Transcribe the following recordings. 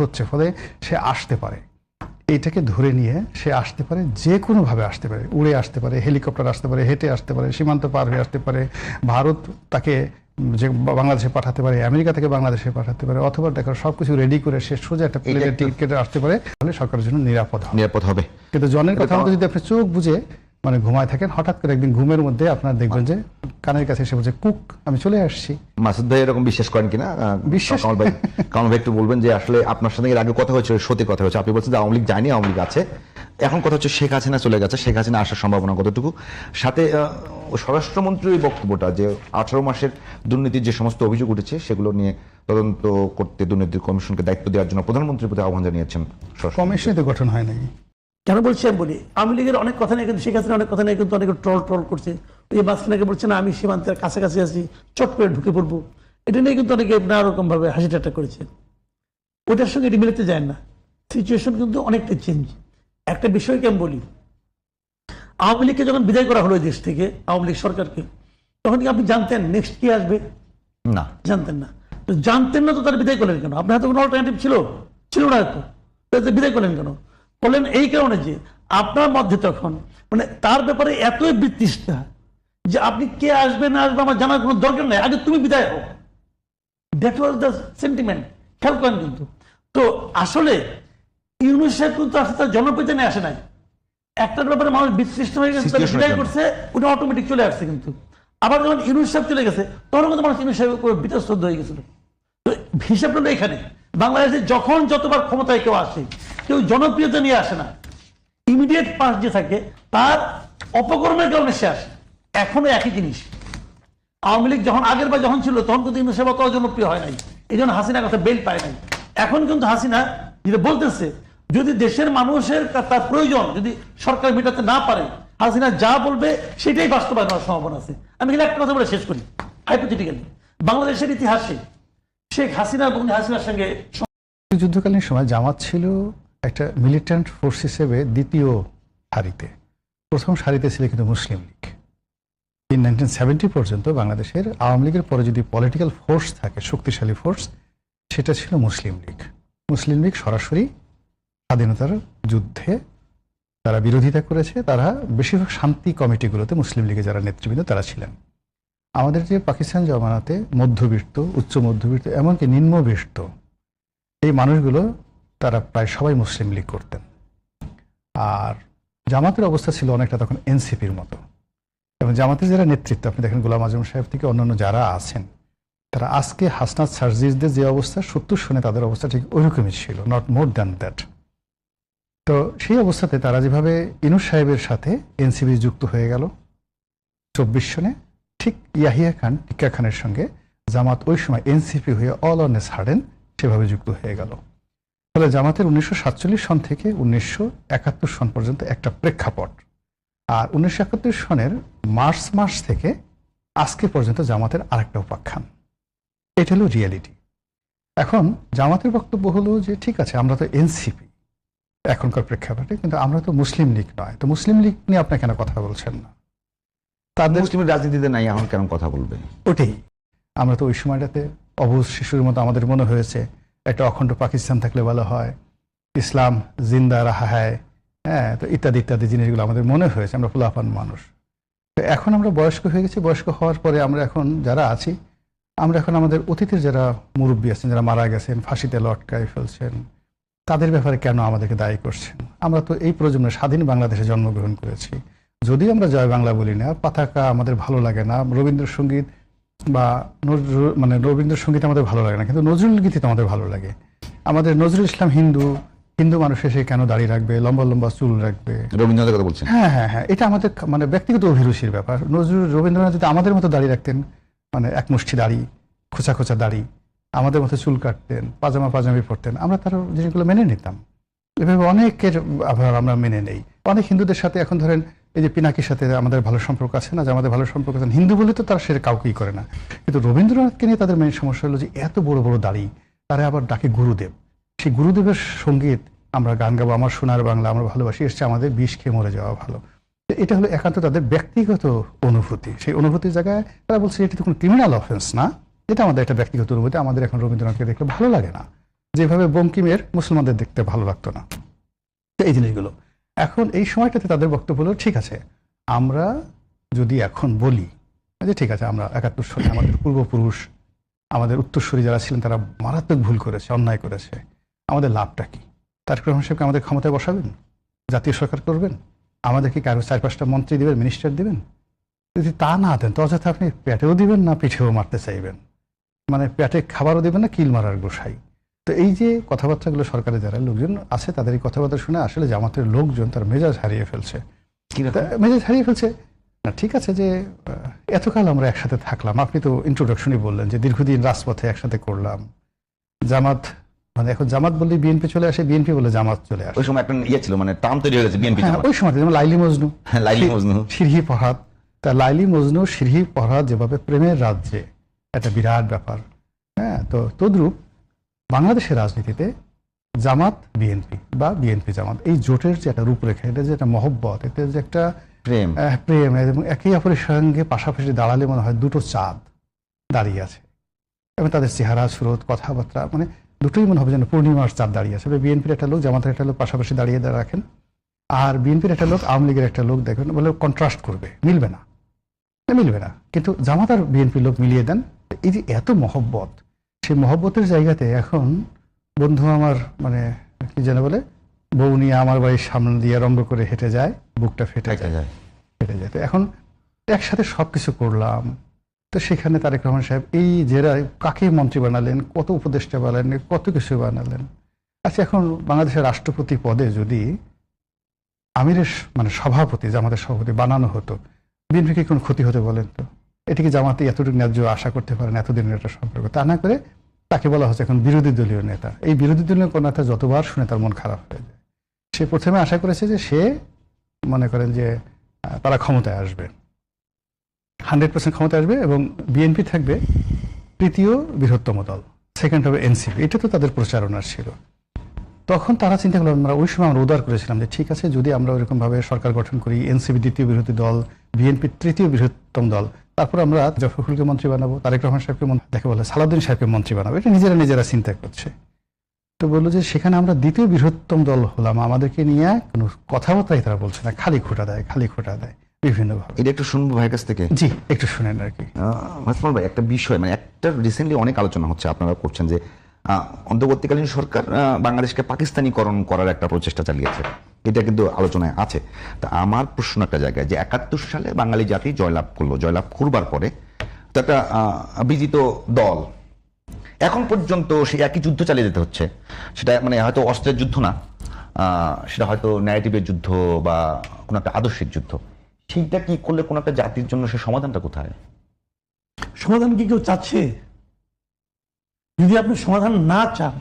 হচ্ছে, ফলে সে আসতে পারে, এইটাকে ধরে নিয়ে সে আসতে পারে, যে কোনোভাবে আসতে পারে, উড়ে আসতে পারে, হেলিকপ্টার আসতে পারে, হেঁটে আসতে পারে, সীমান্ত পার হয়ে আসতে পারে, ভারত তাকে যে বাংলাদেশে পাঠাতে পারে, আমেরিকা থেকে বাংলাদেশে পাঠাতে পারে, অথবা দেখো সবকিছু রেডি করে সে সোজা একটা প্লেনের টিকিট কেটে আসতে পারে, তাহলে সরকারের জন্য নিরাপদ হবে। কিন্তু জনের কথা মতো যদি আপনি চোখ বুঝে মানে ঘুমায় থাকেন, হঠাৎ করে একদিন ঘুমের মধ্যে আপনার দেখবেন যে কানের কাছে এসে বলছে কুক আমি চলে আসছি। মাসুদ ভাই এরকম বিশ্বাস করেন কিনা? বিশ্বাস কামাল ভাই একটু বলবেন যে আসলে আপনার সাথে এর আগে কথা হয়েছে, সত্যি কথা হয়েছে, আপনি বলছেন যে আওয়ামী লীগ যায়নি, আওয়ামী লীগ আছে, এখন কথা হচ্ছে শেখ হাসিনা চলে গেছে, শেখ হাসিনা আসার সম্ভাবনা কতটুকু? সাথে স্বরাষ্ট্রমন্ত্রীর এই বক্তব্যটা যে 18 মাসের দুর্নীতির যে সমস্ত অভিযোগ উঠেছে সেগুলো নিয়ে তদন্ত করতে দুর্নীতি কমিশনকে দায়িত্ব দেওয়ার জন্য প্রধানমন্ত্রীর প্রতি আহ্বান জানিয়েছেন। কমিশন তো গঠন হয় নাই। কেন বলছি আমি বলি, আওয়ামী লীগের অনেক কথা নেই, কিন্তু শেখ হাসিনা অনেক কথা নেই, কিন্তু অনেকে ট্রল করছে। ওই মাঝখানে বলছে না আমি সীমান্তের কাছাকাছি আছি, চট করে ঢুকে পড়বো, এটা নিয়ে কিন্তু অনেকে নানা রকম ভাবে হাসি ঠাট্টা করেছে। ওটার সঙ্গে এটি মিলাতে যায় না, সিচুয়েশন কিন্তু অনেকটা চেঞ্জ। একটা বিষয়কে আমি বলি, আওয়ামী লীগকে যখন বিদায় করা হলো দেশ থেকে, আওয়ামী লীগ সরকারকে, তখন কি আপনি জানতেন নেক্সট কি আসবে? না, জানতেন না। তো জানতেন না তো তার বিদায় করলেন কেন? আপনার হাতে কোনো অল্টারনেটিভ ছিল না তো বিদায় করলেন কেন? বলেন এই কারণে যে আপনার মধ্যে তখন মানে তার ব্যাপারে এতই বিতৃষ্ণা যে আপনি কে আসবে না আসবে আমার জানার কোনো দরকার নেই, আগে তুমি বিদায় হও। That was the sentiment. খেয়াল করেন কিন্তু। তো আসলে ইউনূস সাহেব কিন্তু আসলে তার জনপ্রিয়তা নিয়ে আসে নাই, একটার ব্যাপারে মানুষ বিতৃষ্ণ হয়ে গেছে, বিদায় করছে, ওটা অটোমেটিক চলে আসছে। কিন্তু আবার যখন ইউনূস সাহেব চলে গেছে তখন কিন্তু মানুষ ইউনূস সাহেবের উপরে বিতস্ত হয়ে গেছিল। তো হিসাবটা হলো এখানে, বাংলাদেশে যখন যতবার ক্ষমতায় কেউ আসে, কেউ জনপ্রিয়তা নিয়ে আসে না, ইমিডিয়েট পাস যে থাকে তার অপকর্মের কারণে সে আসে। এখনো একই জিনিস। আওয়ামী লীগ যখন আগের বার যখন ছিল তখন কিন্তু ইউনূস সাহেব অত জনপ্রিয় হয় নাই, এই জন্য হাসিনা কথা বেল পায় নাই। এখন কিন্তু হাসিনা যেটা বলতেছে, যদি দেশের মানুষের তার প্রয়োজন যদি সরকার মেটাতে না পারে, হাসিনা যা বলবে সেটাই বাস্তবায়ন হওয়ার সম্ভাবনা আছে। আমি কিন্তু একটা কথা বলে শেষ করি, হাইপোথেটিক্যালি বাংলাদেশের ইতিহাসে শেখ হাসিনা এবং হাসিনার সঙ্গে যুদ্ধকালীন সময় জামাত ছিল একটা মিলিটেন্ট ফোর্স হিসেবে দ্বিতীয় সারিতে, প্রথম সারিতে ছিল কিন্তু মুসলিম লীগ। 1970 পর্যন্ত বাংলাদেশের আওয়ামী লীগের পরে যদি পলিটিক্যাল ফোর্স থাকে, শক্তিশালী ফোর্স, সেটা ছিল মুসলিম লীগ। মুসলিম লীগ সরাসরি স্বাধীনতার যুদ্ধে তারা বিরোধিতা করেছে, তারা বেশিরভাগ শান্তি কমিটিগুলোতে মুসলিম লীগের যারা নেতৃবৃন্দ তারা ছিলেন। আমাদের যে পাকিস্তান জমানাতে মধ্যবিত্ত, উচ্চ মধ্যবিত্ত, এমনকি নিম্নবিত্ত এই মানুষগুলো তারা প্রায় সবাই মুসলিম লীগ করতেন। আর জামাতের অবস্থা ছিল অনেকটা তখন এনসিপির মতো। এবং জামাতের যারা নেতৃত্ব, আপনি দেখেন গোলাম আজম সাহেব থেকে অন্যান্য যারা আছেন, তারা আজকে হাসনাত সার্জিসদের যে অবস্থা 70 সনে তাদের অবস্থা ঠিক ওইরকমই ছিল, নট মোর দ্যান দ্যাট। তো সেই অবস্থাতে তারা যেভাবে ইউনূস সাহেবের সাথে এনসিপি যুক্ত হয়ে গেল 24 সনে, ঠিক ইয়াহিয়া খান টিক্কা খানের সঙ্গে জামাত ওই সময় এনসিপি হয়ে অল অন এ সাডেন সেভাবে যুক্ত হয়ে গেল। ফলে জামাতের 1947 সন থেকে 1971 সন পর্যন্ত একটা প্রেক্ষাপট, আর 1971 সনের মার্চ মাস থেকে আজকে পর্যন্ত জামাতের আরেকটা উপাখ্যান। এটা হলো রিয়ালিটি। এখন জামাতের বক্তব্য হলো যে ঠিক আছে আমরা তো এনসিপি এখনকার প্রেক্ষাপটে, কিন্তু আমরা তো মুসলিম লীগ নয়, তো মুসলিম লীগ নিয়ে আপনি কেন কথা বলছেন না? তাদের মুসলিমের রাজনীতিতে নাই, এখন কেন কথা বলবে? ওটাই, আমরা তো ওই সময়টাতে অবুঝ শিশুর মতো আমাদের মনে হয়েছে একটা অখণ্ড পাকিস্তান থাকলে ভালো হয়, ইসলাম জিন্দা রাহা হয়, হ্যাঁ, তো ইত্যাদি ইত্যাদি জিনিসগুলো আমাদের মনে হয়েছে, আমরা ফুলাফান মানুষ। তো এখন আমরা বয়স্ক হয়ে গেছি, বয়স্ক হওয়ার পরে আমরা এখন যারা আছি, আমরা এখন আমাদের অতীতের যারা মুরব্বী আছেন, যারা মারা গেছেন, ফাঁসিতে লটকায় ফেলছেন, তাদের ব্যাপারে কেন আমাদেরকে দায়ী করছেন? আমরা তো এই প্রজন্মের স্বাধীন বাংলাদেশে জন্মগ্রহণ করেছি। যদি আমরা জয় বাংলা বলি না, পতাকা আমাদের ভালো লাগে না, রবীন্দ্রসঙ্গীত বা মানে রবীন্দ্রসঙ্গীত আমাদের ভালো লাগে না, কিন্তু নজরুল গীতি তো আমাদের ভালো লাগে। আমাদের নজরুল ইসলাম হিন্দু মানুষ এসে কেন দাড়ি রাখবে, লম্বা লম্বা চুল রাখবে? রবীন্দ্রনাথের কথা বলছেন? হ্যাঁ হ্যাঁ হ্যাঁ, এটা আমাদের মানে ব্যক্তিগত অভিরুচির ব্যাপার। রবীন্দ্রনাথ যদি আমাদের মতো দাড়ি রাখতেন, মানে এক মুষ্টি দাড়ি, খোঁচা খোঁচা দাড়ি, আমাদের মতো চুল কাটতেন, পাজামি পরতেন, আমরা তার জিনিসগুলো মেনে নিতাম। এভাবে অনেকের আবার আমরা মেনে নেই। অনেক হিন্দুদের সাথে এখন ধরেন এই যে পিনাকির সাথে আমাদের ভালো সম্পর্ক আছে না, যে আমাদের ভালো সম্পর্ক আছে, হিন্দু বলে তো তারা সেটা কাউকেই করে না। কিন্তু রবীন্দ্রনাথকে নিয়ে তাদের মেন সমস্যা হলো যে এত বড় বড় দাড়ি, তারা আবার ডাকে গুরুদেব। সেই গুরুদেবের সঙ্গীত আমরা গান গাবো, আমার সোনার বাংলা আমরা ভালোবাসি, এসছে আমাদের বিষ খেয়ে মরে যাওয়া ভালো। এটা হলো একান্ত তাদের ব্যক্তিগত অনুভূতি। সেই অনুভূতির জায়গায় তারা বলছে এটা তো কোনো ক্রিমিনাল অফেন্স না, এটা আমাদের একটা ব্যক্তিগত অনুভূতি, আমাদের এখন রবীন্দ্রনাথকে দেখলে ভালো লাগে না। যেভাবে বঙ্কিমের মুসলমানদের দেখতে ভালো লাগতো না, তো এই জিনিসগুলো। এখন এই সময়টাতে তাদের বক্তব্য হলো ঠিক আছে, আমরা যদি এখন বলি যে ঠিক আছে আমরা 71 সালে আমাদের পূর্বপুরুষ, আমাদের উত্তরসূরি যারা ছিলেন তারা মারাত্মক ভুল করেছে, অন্যায় করেছে, আমাদের লাভটা কি? তারেক রহমান সাহেবকে আমাদের ক্ষমতায় বসাবেন, জাতীয় সরকার করবেন, আমাদেরকে কারো 4-5টা মন্ত্রী দিবেন, মিনিস্টার দিবেন? যদি তা না দেন তো অযথা আপনি পেটেও দিবেন না পিঠেও মারতে চাইবেন, মানে পেটে খাবারও দিবেন না কিল মারার গোসাই। তো এই যে কথাবার্তাগুলো সরকারের যারা লোকজন আছে তাদের এই কথাবার্তা শুনে আসলে জামাতের লোকজন তার মেজাজ হারিয়ে ফেলছে। মেজাজ হারিয়ে ফেলছে না, ঠিক আছে যে এতকাল আমরা একসাথে থাকলাম, আপনি তো ইন্ট্রোডাকশনই বললেন যে দীর্ঘদিন রাজপথে একসাথে করলাম, জামাত মানে এখন জামাত বললে বিএনপি চলে আসে, বিএনপি বলে জামাত চলে আসে। ওই সময় একটা ইয়ে ছিল, মানে টার্ম তৈরি হয়ে গেছে বিএনপি। ওই সময় যেমন লাইলি মজনু, সিরহি ফরহাদ, তা লাইলি মজনু সিরহি ফরহাদ যেভাবে প্রেমের রাজ্যে একটা বিরাট ব্যাপার, হ্যাঁ, তো তদ্রূপ বাংলাদেশের রাজনীতিতে জামাত বিএনপি বা বিএনপি জামাত এই জোটের যে একটা রূপরেখা, এটা যে একটা মহব্বত, এটা যে একটা প্রেম এবং একে অপরের সঙ্গে পাশাপাশি দাঁড়ালে মনে হয় দুটো চাঁদ দাঁড়িয়ে আছে এবং তাদের চেহারা সুরত কথাবার্তা মানে দুটোই মনে হবে যেন পূর্ণিমার চাঁদ দাঁড়িয়ে আছে। বিএনপির একটা লোক জামাতের একটা লোক পাশাপাশি দাঁড়িয়ে রাখেন, আর বিএনপির একটা লোক আওয়ামী লীগের একটা লোক দেখবেন বলে কন্ট্রাস্ট করবে, মিলবে না, কিন্তু জামাত আর বিএনপির লোক মিলিয়ে দেন। এই যে এত মহব্বত, সেই মহব্বতের জায়গাতে এখন বন্ধু আমার মানে কি যেন বলে, বউ নিয়ে আমার বাড়ির সামনে দিয়ে রঙ্গ করে হেঁটে যায়, বুকটা ফেটে যায়। তো এখন একসাথে সবকিছু করলাম, তো সেখানে তারেক রহমান সাহেব এই যারা কাকে মন্ত্রী বানালেন, কত উপদেষ্টা বানালেন, কত কিছু বানালেন। আচ্ছা, এখন বাংলাদেশের রাষ্ট্রপতি পদে যদি আমিরের মানে সভাপতি, জামাতের সভাপতি বানানো হতো, বিএনপিকে কোনো ক্ষতি হতে বলেন তো? এটিকে জামাতে এতটুকু ন্যায্য আশা করতে পারেন এতদিনের একটা সম্পর্ক? তা না করে তাকে বলা হচ্ছে এখন বিরোধী দলীয় নেতা। এই বিরোধী দলীয় কোনো নেতা যতবার শুনে তার মন খারাপ হয়ে যায়। সে প্রথমে আশা করেছে যে সে মনে করেন যে তারা ক্ষমতায় আসবে, 100% ক্ষমতায় আসবে এবং বিএনপি থাকবে তৃতীয় বৃহত্তম দল, সেকেন্ড হবে এনসিপি। এটা তো তাদের প্রচারণা ছিল। তখন তারা চিন্তা করলাম, আমরা ওই সময় আমরা উদার করেছিলাম যে ঠিক আছে যদি আমরা ওইরকমভাবে সরকার গঠন করি, এনসিপি দ্বিতীয় বৃহত্তম দল, বিএনপি তৃতীয় বৃহত্তম দল, তারপর আমরা জাফরুলকে মন্ত্রী বানাবো, তারেক রহমান সাহেবকে দেখে বলে সালাউদ্দিন সাহেবকে মন্ত্রী বানাবো। এটা নিজেরা চিন্তা করছে। তো বললো যে সেখানে আমরা দ্বিতীয় বৃহত্তম দল হলাম, আমাদেরকে নিয়ে কোনো কথাবার্তাই তারা বলছে না, খালি খোটা দেয় বিভিন্নভাবে। এটা একটু শুনবো ভাইয়ের কাছ থেকে। জি, একটু শুনেন আর কি। ভাই, একটা বিষয় মানে একটা রিসেন্টলি অনেক আলোচনা হচ্ছে, আপনারা করছেন যে অন্তর্বর্তীকালীন সরকার বাংলাদেশকে পাকিস্তানিকরণ করার একটা প্রচেষ্টা চালিয়েছে, এটা কিন্তু আলোচনায় আছে। তা আমার প্রশ্ন একটা জায়গায় যে 71 সালে বাঙালি জাতি জয়লাভ করলো, জয়লাভ করবার পরে তো একটা বিজিত দল এখন পর্যন্ত সেই একই যুদ্ধ চালিয়ে যেতে হচ্ছে। সেটা মানে হয়তো অস্ত্রের যুদ্ধ না, সেটা হয়তো ন্যারেটিভের যুদ্ধ বা কোনো একটা আদর্শিক যুদ্ধ। সেইটা কি করলে কোনো একটা জাতির জন্য সে সমাধানটা কোথায়? সমাধান কি কেউ চাচ্ছে? যদি আপনি সমাধান না চান,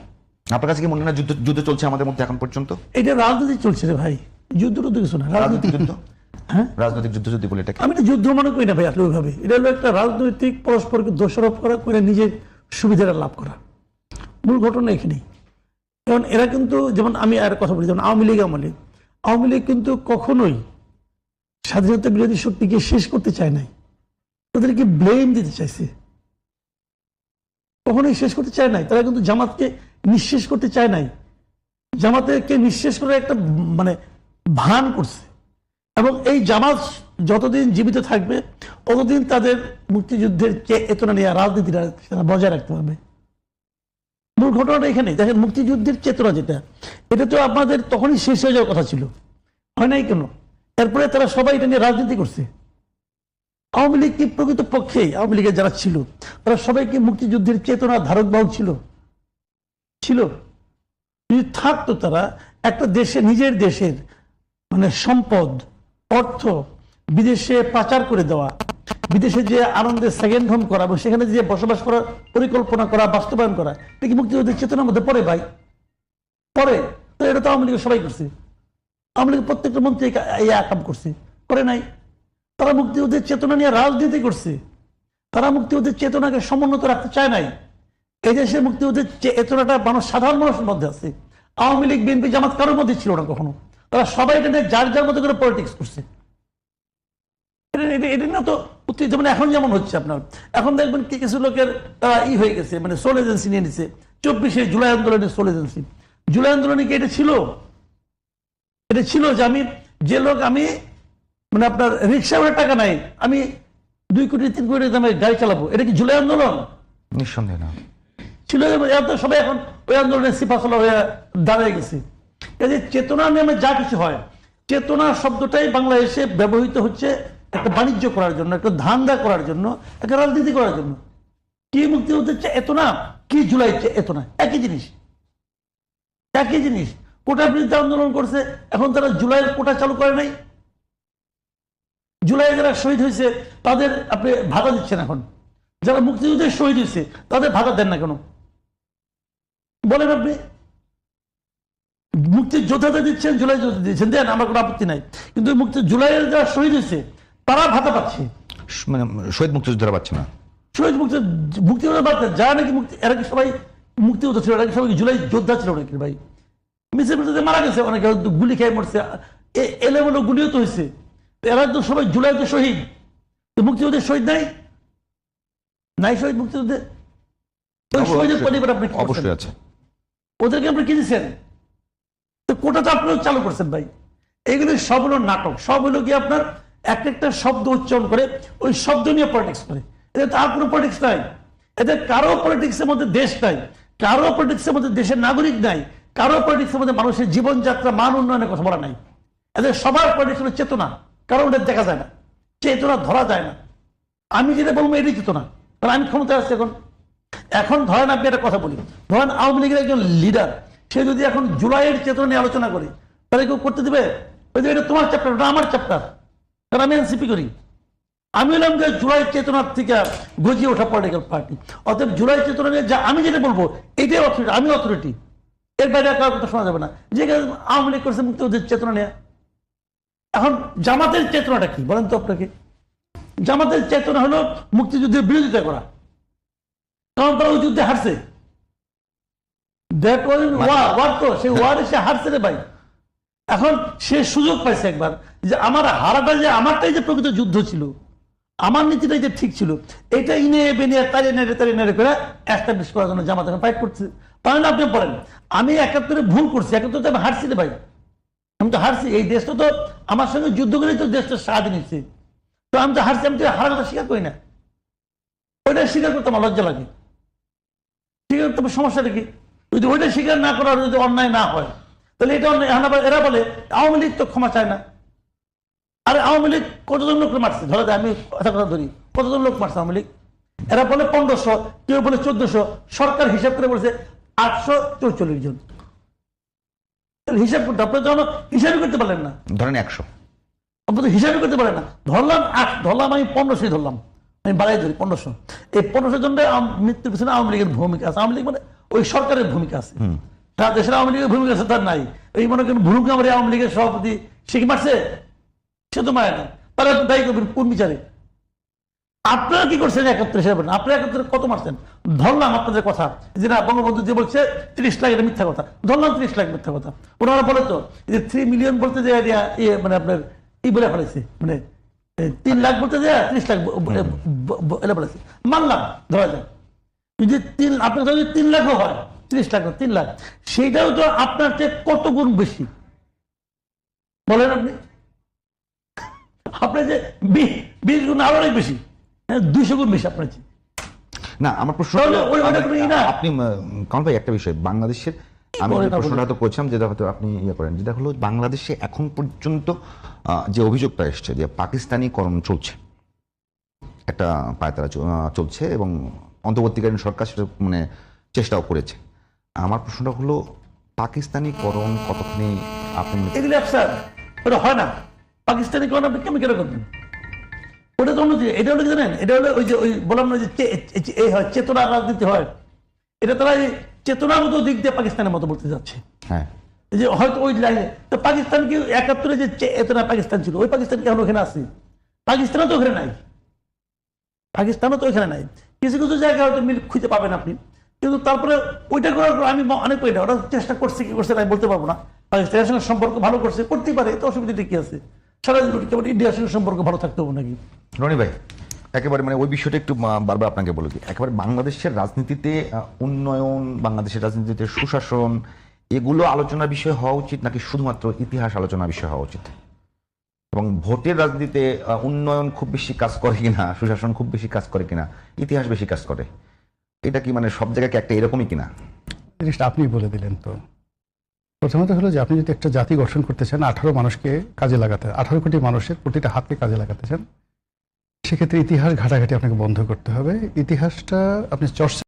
আপনার কাছে কি মনে হয় যুদ্ধ চলছে আমাদের মধ্যে এখন পর্যন্ত? এটা রাজনীতি চলছে রে ভাই, যুদ্ধ টুদ্ধ কিছু না, রাজনৈতিক যুদ্ধ। হ্যাঁ, রাজনৈতিক যুদ্ধ যদি বলে এটাকে আমি এটা যুদ্ধ মনে করি না ভাই আসলে ওইভাবে। এটা হলো একটা রাজনৈতিক পরস্পরকে দোষারোপ করা, করে নিজের সুবিধাটা লাভ করা, মূল ঘটনা এখানেই। যেমন এরা কিন্তু, যেমন আমি আর কথা বলি, যেমন আওয়ামী লীগ কিন্তু কখনোই স্বাধীনতা বিরোধী শক্তিকে শেষ করতে চায় নাই, তাদেরকে ব্লেম দিতে চাইছে, কখনোই শেষ করতে চায় নাই। তারা কিন্তু জামাতকে নিঃশেষ করতে চায় নাই, জামাতকে নিঃশেষ করে একটা মানে ভান করছে। এবং এই জামাত যতদিন জীবিত থাকবে ততদিন তাদের মুক্তিযুদ্ধের চেতনা নিয়ে রাজনীতিটা বজায় রাখতে হবে। মূল ঘটনাটা এখানে দেখেন, মুক্তিযুদ্ধের চেতনা যেটা, এটা তো আপনাদের তখনই শেষ হয়ে যাওয়ার কথা ছিল, হয় নাই কেন? এরপরে তারা সবাই এটা নিয়ে রাজনীতি করছে। আওয়ামী লীগ কি প্রকৃত পক্ষে, আওয়ামী লীগের যারা ছিল তারা সবাই কি মুক্তিযুদ্ধের চেতনা ধারক বাহক ছিল? যদি থাকতো, তারা একটা দেশে, নিজের দেশের মানে সম্পদ, অর্থ বিদেশে পাচার করে দেওয়া, বিদেশে যে আনন্দের সেকেন্ড হোম করা এবং সেখানে যে বসবাস করার পরিকল্পনা করা, বাস্তবায়ন করা, এটা কি মুক্তিযুদ্ধের চেতনার মধ্যে পড়ে ভাই? পড়ে তো। এটা তো আওয়ামী লীগের সবাই করছে, আওয়ামী লীগের প্রত্যেকটা মন্ত্রী এই কাম করছে, করে নাই? তারা মুক্তিযুদ্ধের চেতনা নিয়ে রাজনীতি করছে, তারা মুক্তিযুদ্ধের চেতনাকে সমুন্নত রাখতে চায় নাই। এই দেশে মুক্তিযুদ্ধের চেতনাটা মানুষ, সাধারণ মানুষের মধ্যে আছে। আওয়ামী লীগ, বিএনপি, জামাত কারোর মধ্যে ছিল না কখনো। তারা সবাই এটা নিয়ে যার যার মতো করে পলিটিক্স করছে। এটা না তো, যেমন এখন যেমন হচ্ছে আপনার, এখন দেখবেন কিছু লোকের তারা হয়ে গেছে, মানে সোল এজেন্সি নিয়ে নিচ্ছে, 24 জুলাই আন্দোলনে চলে যাচ্ছি। জুলাই আন্দোলনে কি এটা ছিল? এটা ছিল যে আমি যে লোক আমি মানে আপনার রিক্সা ভাড়ার টাকা নাই, আমি 2 কোটি 3 কোটি দামে গাড়ি চালাবো, এটা কি জুলাই আন্দোলন? নিঃসন্দেহে না ছিল। সবাই এখন ওই আন্দোলনে সিপাশলা হয়ে দাঁড়িয়ে গেছে। কাজে চেতনা নামে যা কিছু হয়, চেতনা শব্দটাই বাংলাদেশে ব্যবহৃত হচ্ছে একটা বাণিজ্য করার জন্য, একটা ধান্দা করার জন্য, একটা রাজনীতি করার জন্য। কি মুক্তিযুদ্ধের চেতনা, কি জুলাই চেতনা, একই জিনিস, একই জিনিস। কোটার বিরুদ্ধে আন্দোলন করছে, এখন তারা জুলাইয়ের কোটা চালু করে নাই। জুলাই যারা শহীদ হয়েছে তাদের আপনি ভাতা দিচ্ছেন, এখন যারা মুক্তিযুদ্ধে শহীদ হয়েছে তাদের ভাতা দেন না কেন বলেন? আপনি মুক্তির যোদ্ধাদের দিচ্ছেন, জুলাই যোদ্ধা দিচ্ছেন, দেন, আমার কোনো আপত্তি নাই। কিন্তু জুলাইয়ের যারা শহীদ হয়েছে তারা ভাতা পাচ্ছে, মানে শহীদ মুক্তিযোদ্ধারা পাচ্ছে না। শহীদ মুক্তিযোদ্ধা পাচ্ছে যারা নাকি এরা কি সবাই মুক্তিযোদ্ধা ছিল, এরা কি সবাই জুলাই যোদ্ধা ছিল নাকি ভাই? মিছিল মারা গেছে অনেকে, গুলি খেয়ে মরছে, এলেবেলো গুলিও তো হয়েছে। এরা তো সবাই জুলাই তো শহীদ, তো মুক্তিযুদ্ধের শহীদ নাই? নাই শহীদ মুক্তিযুদ্ধে? শহীদের পরিবার আপনি অবশ্যই আছে, ওদেরকে আপনি কি দিচ্ছেন? তো কোটা তো আপনিও চালু করছেন ভাই। এগুলো সব হলো নাটক, সব হলো কি আপনার একটা শব্দ উচ্চারণ করে ওই শব্দ নিয়ে পলিটিক্স করে। এদের তো আর কোনো পলিটিক্স নাই, এদের কারো পলিটিক্সের মধ্যে দেশ নাই, কারো পলিটিক্সের মধ্যে দেশের নাগরিক নাই, কারো পলিটিক্সের মধ্যে মানুষের জীবনযাত্রা মান উন্নয়নের কথা বলা নাই। এদের সবার পলিটিক্স হলো চেতনা, কারণ ওদের দেখা যায় না, চেতনা ধরা যায় না। আমি যেটা বলবো এটাই চেতনা, কারণ আমি ক্ষমতায় আসছি এখন। এখন ধরেন আপনি একটা কথা বলি, ধরেন আওয়ামী লীগের একজন লিডার, সে যদি এখন জুলাইয়ের চেতনা নিয়ে আলোচনা করে, তাহলে কেউ করতে দেবে? এটা তোমার চ্যাপ্টার, ওটা আমার চ্যাপ্টার, কারণ আমি এনসিপি করি। আমি হলাম যে জুলাই চেতনার থেকে গজিয়ে ওঠা পলিটিক্যাল পার্টি। অতএব জুলাই চেতনা নিয়ে যা আমি যেটা বলবো এটাই অথরিটি, আমি অথরিটি, এর বাইরে কারোর কথা শোনা যাবে না। যে আওয়ামী লীগ করছে মুক্তিযুদ্ধের চেতনা নিয়ে। এখন জামাতের চেতনাটা কি বলেন তো আপনাকে? জামাতের চেতনা হলো মুক্তিযুদ্ধের বিরোধিতা করা, কারণ তারা ওই যুদ্ধে হারছে। সে ওয়ারে সে হারছে রে ভাই। এখন সে সুযোগ পাইছে একবার যে আমার হারাটা যে আমারটাই যে প্রকৃত যুদ্ধ ছিল, আমার নীতিটাই যে ঠিক ছিল, এটা ইনে বেনিয়ে তাড়িয়ে নেড়ে করে এস্টাবলিশ করার জন্য জামাত এখন ফাইট করছে। তাহলে আপনি বলেন আমি 71-এ ভুল করছি, 71-তে আমি হারছি রে ভাই, আমি তো হারছি। এই দেশটা তো আমার সঙ্গে যুদ্ধ করেই তো দেশটা স্বাধীন হয়েছে, তো আমি তো হারছি, আমি তো হারার কথা স্বীকার করি না। ওইটা স্বীকার করতে আমার লজ্জা লাগে। স্বীকার করতে সমস্যাটা কি? যদি ওইটা স্বীকার না করার যদি অন্যায় না হয়, তাহলে এটা এরা বলে আওয়ামী লীগ তো ক্ষমা চায় না। আরে আওয়ামী লীগ কতজন লোক মারছে, ধরা যায় আমি কথা ধরি, কতজন লোক মারছে আওয়ামী লীগ? এরা বলে 1500, কেউ বলে 1400, সরকার হিসাব করে বলছে 844 জন। হিসাব করতে আপনি তো হিসাবই করতে পারলেন না। ধরেন 100, আপনি তো হিসাবই করতে পারেন না। ধরলাম 8, ধরলাম আমি 1500 ধরলাম, আমি বাড়াই ধরি 1500। এই 1500 জনের মৃত্যুর পিছনে আওয়ামী লীগের ভূমিকা আছে। আওয়ামী লীগ মানে ওই সরকারের ভূমিকা আছে, সারা দেশের আওয়ামী লীগের ভূমিকা আছে তার নাই। এই মনে করেন ভুরুঙ্গা আমার আওয়ামী লীগের সভাপতি, সে কি মারছে? সে তো মারে না, তারা দায়ী করবেন কোন বিচারে? আপনারা কি করছেন 71 হিসাবে? আপনারা 71 কত মারছেন? ধরলাম আপনাদের কথা যে না বঙ্গবন্ধু যে বলছে 30 লাখ, এটা মিথ্যা কথা, ধরলাম 30 লাখ মিথ্যা কথা। ওনারা বলে তো যে 3 মিলিয়ন বলতে যে মানে আপনার ই বলে ফেলেছে, মানে 3 লাখ বলতে যে 30 লাখ এটা বলেছে, মানলাম ধরা যায়। যদি আপনার যদি 3 লাখও হয়, 30 লাখ 3 লাখ, সেইটাও তো আপনার চেয়ে কত গুণ বেশি বলেন আপনি? আপনার যে 20 গুণ আরো অনেক বেশি, 200 গুণ বেশি আপনার চেয়ে। না আমার প্রশ্ন আপনি কারণ ভাই একটা বিষয় বাংলাদেশের, আমি প্রশ্নটা তো করছিলাম যেটা হয়তো আপনি ইয়ে করেন, যেটা হলো বাংলাদেশে এখন পর্যন্ত যে অভিযোগটা এসছে যে পাকিস্তানিকরণ চলছে, একটা পায়তারা চলছে এবং অন্তর্বর্তীকালীন সরকার সেটা মানে চেষ্টাও করেছে। আমার প্রশ্নটা হলো পাকিস্তানিকরণ কতখানি আপনি এগুলো স্যার ওটা হয় না। পাকিস্তানিকরণ আপনি কেমন কেন করবেন? ওটা তো অন্য, এটা হলো জানেন, এটা হলো ওই যে ওই বললাম না যে এই হয় চেতনা রাজনীতি হয়, এটা তারা চেতনাগত দিক দিয়ে পাকিস্তানের মতো বলতে যাচ্ছে। হ্যাঁ, যে হয়তো ওই লাইনে তো পাকিস্তান কি 71-এ যে চেতনা পাকিস্তান ছিল, ওই পাকিস্তান কি এখন ওখানে আছে? পাকিস্তানও তো ওখানে নাই, পাকিস্তানও তো ওখানে নাই। কিছু কিছু জায়গায় হয়তো মিল খুঁজে পাবেন আপনি, কিন্তু তারপরে ওইটা করার পর আমি অনেক ওইটা ওরা চেষ্টা করছে, কি করছে আমি বলতে পারবো না। পাকিস্তানের সঙ্গে সম্পর্ক ভালো করছে, করতেই পারে, তো অসুবিধাটা কি আছে? সারা জীবন কেবল ইন্ডিয়ার সঙ্গে সম্পর্ক ভালো থাকতে হবে নাকি? রনি ভাই একেবারে মানে ওই বিষয়টা একটু বারবার আপনাকে বলে দিই, একেবারে বাংলাদেশের রাজনীতিতে উন্নয়ন, বাংলাদেশের রাজনীতিতে সুশাসন, এগুলো আলোচনার বিষয় হওয়া উচিত নাকি শুধুমাত্র ইতিহাস আলোচনার বিষয় হওয়া উচিত? এবং ভোটের রাজনীতিতে উন্নয়ন খুব বেশি কাজ করে কিনা, সুশাসন খুব বেশি কাজ করে কিনা, ইতিহাস বেশি কাজ করে, এটা কি মানে সব জায়গায় কি একটা এরকমই কিনা? জিনিসটা আপনি বলে দিলেন। তো প্রথমত হলো যে আপনি যদি একটা জাতি গঠন করতে চান, 18 মানুষকে কাজে লাগাতে, 18 কোটি মানুষের প্রতিটা হাতকে কাজে লাগাতে চান, সেক্ষেত্রে ইতিহাস ঘাটাঘাটি আপনাকে বন্ধ করতে হবে। ইতিহাসটা আপনি চর্চা